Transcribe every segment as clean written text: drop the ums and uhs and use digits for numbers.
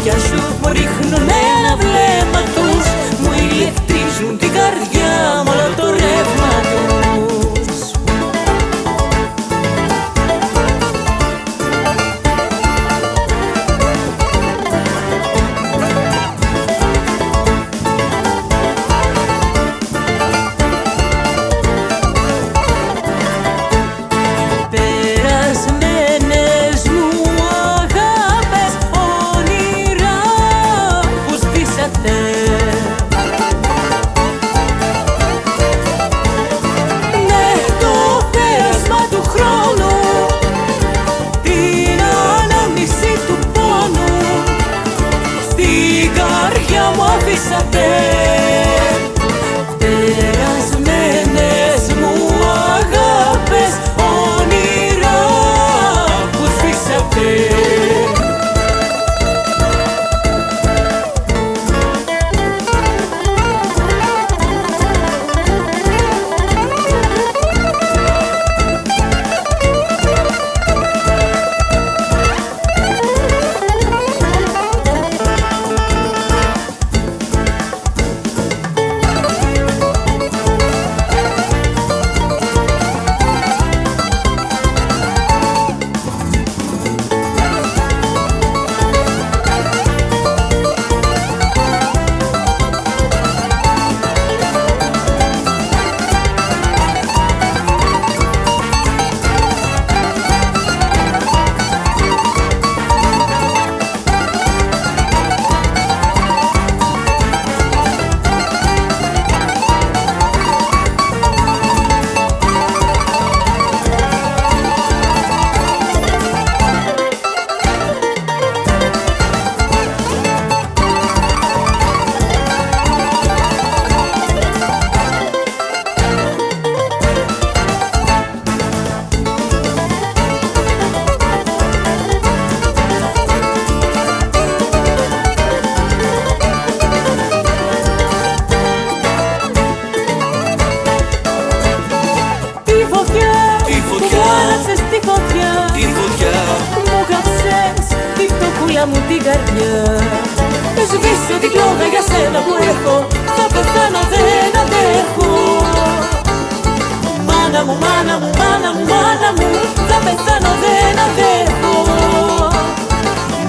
μάτια σου μου ρίχνουν ένα βλέμμα τους, μου ηλεκτρίζουν την καρδιά με όλο το ρεύμα τους. Περασμένες μου αγάπες, όνειρα που σβήσατε. Μου την καρδιά, σβήσε την κλόγα για σένα που έχω, θα πεθάνω δεν αντέχω. Μάνα μου, μάνα μου, μάνα μου, μάνα μου, θα πεθάνω δεν αντέχω.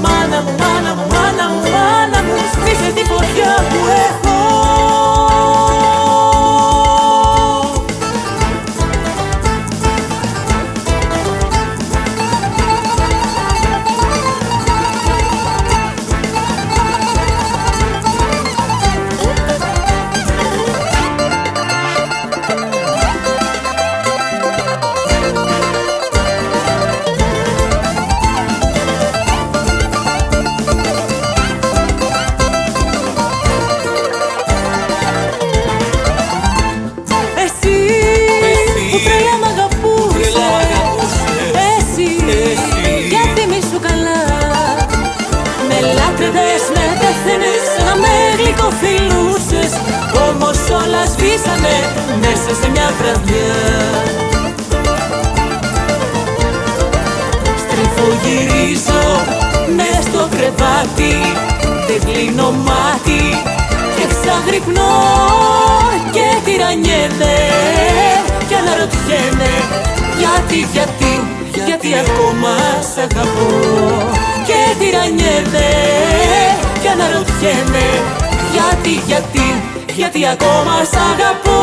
Μάνα μου, μάνα μου, μάνα μου, μάνα μου, σβήσε τη φωτιά που έχω. Φιλούσες, όμως όλα σβήσανε μέσα σε μια βραδιά. Στριφογυρίζω μες στο κρεβάτι, δεν κλείνω μάτι και ξαγρυπνώ και τυραννιέμαι κι αναρωτιέμαι γιατί ακόμα σ' αγαπώ. Και τυραννιέμαι κι αναρωτιέμαι γιατί ακόμα σ' αγαπώ.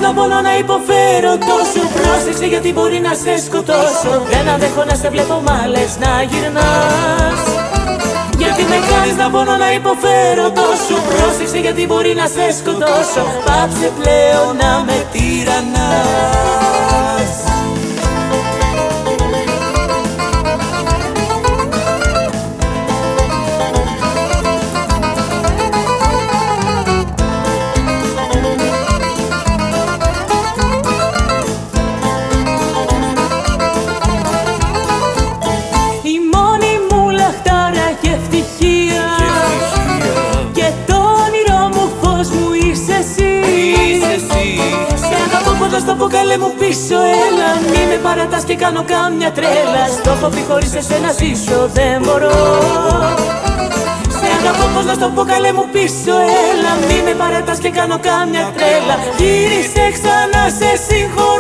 να πονώ να υποφέρω τόσο. Πρόσεξε γιατί μπορεί να σε σκοτώσω. Δεν αντέχω να σε βλέπω μ' άλλες να γυρνάς. Γιατί με κάνεις να πονώ να υποφέρω τόσο. Πρόσεξε γιατί μπορεί να σε σκοτώσω. Πάψε πλέον να με τυραννάς. Στο πω καλέ μου πίσω, έλα. Μη με παρατάς και κάνω κάμια τρέλα. Στο έχω πει χωρίς εσένα ζήσω δεν μπορώ. Σε αγαπώ πως να στο πω καλέ μου πίσω, έλα. Μη με παρατάς και κάνω κάμια τρέλα. Γύρισε ξανά σε συγχωρώ.